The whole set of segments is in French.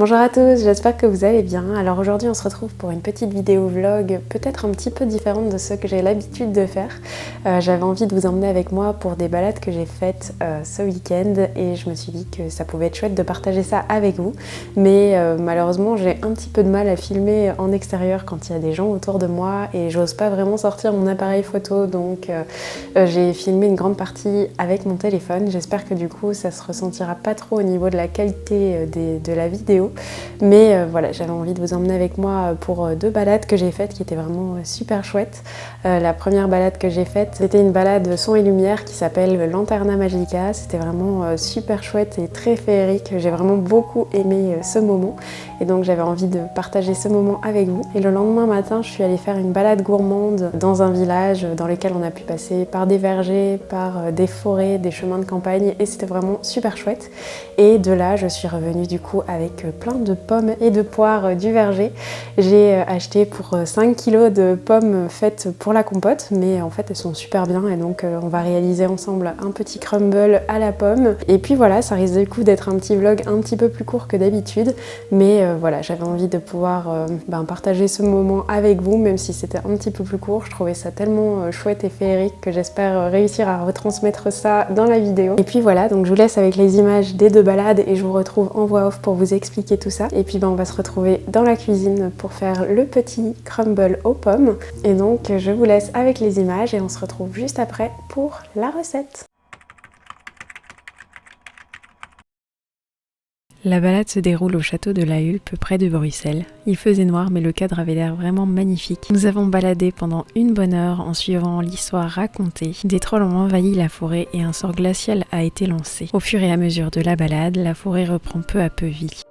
Bonjour à tous, j'espère que vous allez bien. Alors aujourd'hui on se retrouve pour une petite vidéo vlog, peut-être un petit peu différente de ce que j'ai l'habitude de faire. J'avais envie de vous emmener avec moi pour des balades que j'ai faites ce week-end et je me suis dit que ça pouvait être chouette de partager ça avec vous. Mais malheureusement j'ai un petit peu de mal à filmer en extérieur quand il y a des gens autour de moi et j'ose pas vraiment sortir mon appareil photo, donc j'ai filmé une grande partie avec mon téléphone. J'espère que du coup ça se ressentira pas trop au niveau de la qualité de la vidéo. Mais voilà, j'avais envie de vous emmener avec moi pour deux balades que j'ai faites qui étaient vraiment super chouettes. La première balade que j'ai faite, c'était une balade son et lumière qui s'appelle Lanterna Magica. C'était vraiment super chouette et très féerique. J'ai vraiment beaucoup aimé ce moment et donc j'avais envie de partager ce moment avec vous. Et le lendemain matin, je suis allée faire une balade gourmande dans un village dans lequel on a pu passer par des vergers, par des forêts, des chemins de campagne et c'était vraiment super chouette. Et de là, je suis revenue du coup avec plein de pommes et de poires du verger. J'ai acheté pour 5 kg de pommes faites pour la compote, mais en fait elles sont super bien et donc on va réaliser ensemble un petit crumble à la pomme. Et puis voilà, ça risque du coup d'être un petit vlog un petit peu plus court que d'habitude, mais voilà, j'avais envie de pouvoir partager ce moment avec vous, même si c'était un petit peu plus court. Je trouvais ça tellement chouette et féerique que j'espère réussir à retransmettre ça dans la vidéo. Et puis voilà, donc je vous laisse avec les images des deux balades et je vous retrouve en voix off pour vous expliquer tout ça. Et puis on va se retrouver dans la cuisine pour faire le petit crumble aux pommes. Et donc je vous laisse avec les images et on se retrouve juste après pour la recette. La balade se déroule au château de la Hulpe, près de Bruxelles. Il faisait noir mais le cadre avait l'air vraiment magnifique. Nous avons baladé pendant une bonne heure en suivant l'histoire racontée. Des trolls ont envahi la forêt et un sort glacial a été lancé. Au fur et à mesure de la balade, la forêt reprend peu à peu vie.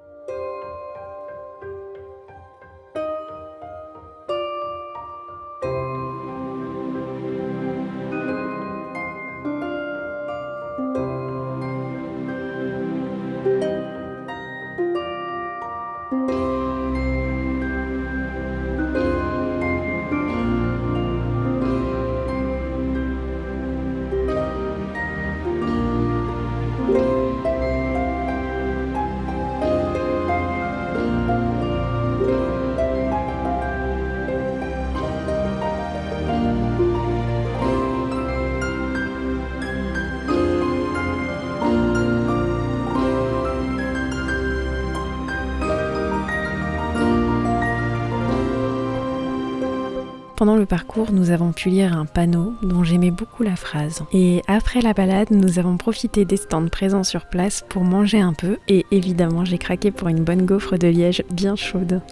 Pendant le parcours, nous avons pu lire un panneau dont j'aimais beaucoup la phrase. Et après la balade, nous avons profité des stands présents sur place pour manger un peu et évidemment, j'ai craqué pour une bonne gaufre de Liège bien chaude.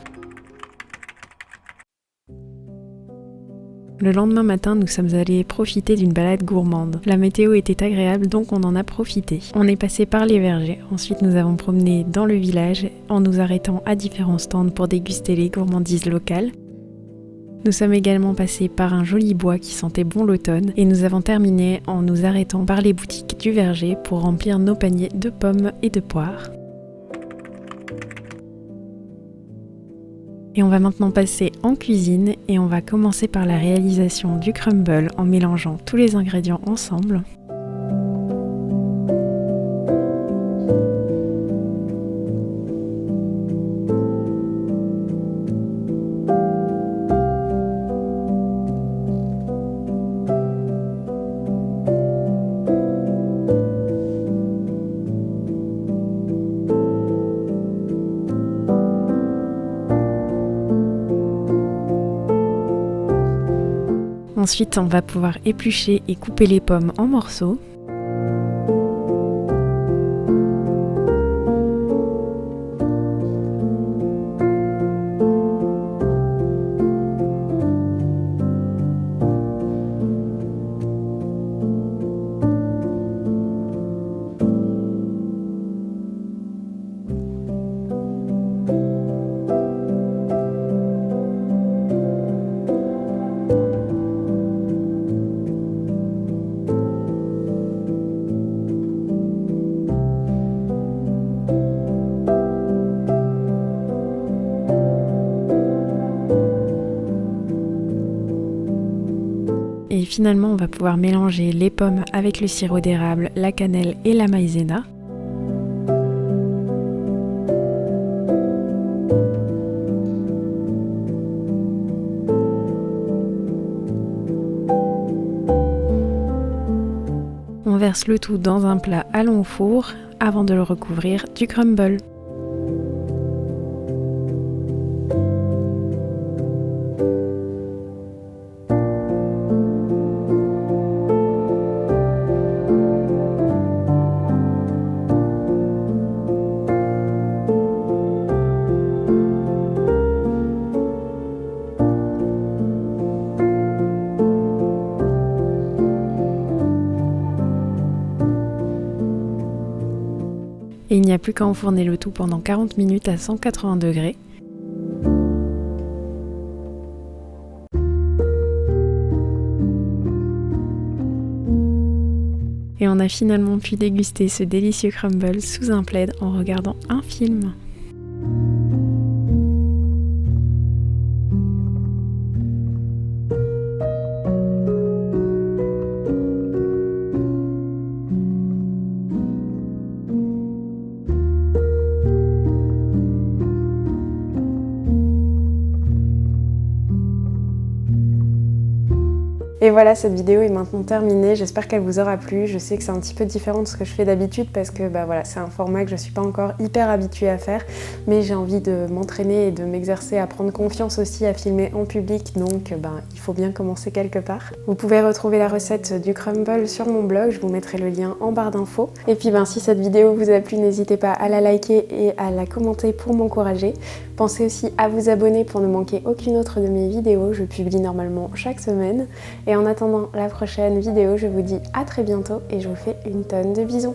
Le lendemain matin, nous sommes allés profiter d'une balade gourmande. La météo était agréable, donc on en a profité. On est passé par les vergers. Ensuite, nous avons promené dans le village en nous arrêtant à différents stands pour déguster les gourmandises locales. Nous sommes également passés par un joli bois qui sentait bon l'automne et nous avons terminé en nous arrêtant par les boutiques du verger pour remplir nos paniers de pommes et de poires. Et on va maintenant passer en cuisine et on va commencer par la réalisation du crumble en mélangeant tous les ingrédients ensemble. Ensuite, on va pouvoir éplucher et couper les pommes en morceaux. Et finalement, on va pouvoir mélanger les pommes avec le sirop d'érable, la cannelle et la maïzena. verse le tout dans un plat à long four avant de le recouvrir du crumble. Et il n'y a plus qu'à enfourner le tout pendant 40 minutes à 180 degrés. Et on a finalement pu déguster ce délicieux crumble sous un plaid en regardant un film. Et voilà, cette vidéo est maintenant terminée, j'espère qu'elle vous aura plu. Je sais que c'est un petit peu différent de ce que je fais d'habitude parce que voilà, c'est un format que je suis pas encore hyper habituée à faire, mais j'ai envie de m'entraîner et de m'exercer à prendre confiance aussi à filmer en public, donc il faut bien commencer quelque part. Vous pouvez retrouver la recette du crumble sur mon blog, je vous mettrai le lien en barre d'infos. Et puis si cette vidéo vous a plu, n'hésitez pas à la liker et à la commenter pour m'encourager. Pensez aussi à vous abonner pour ne manquer aucune autre de mes vidéos, je publie normalement chaque semaine. Et en attendant la prochaine vidéo, je vous dis à très bientôt et je vous fais une tonne de bisous.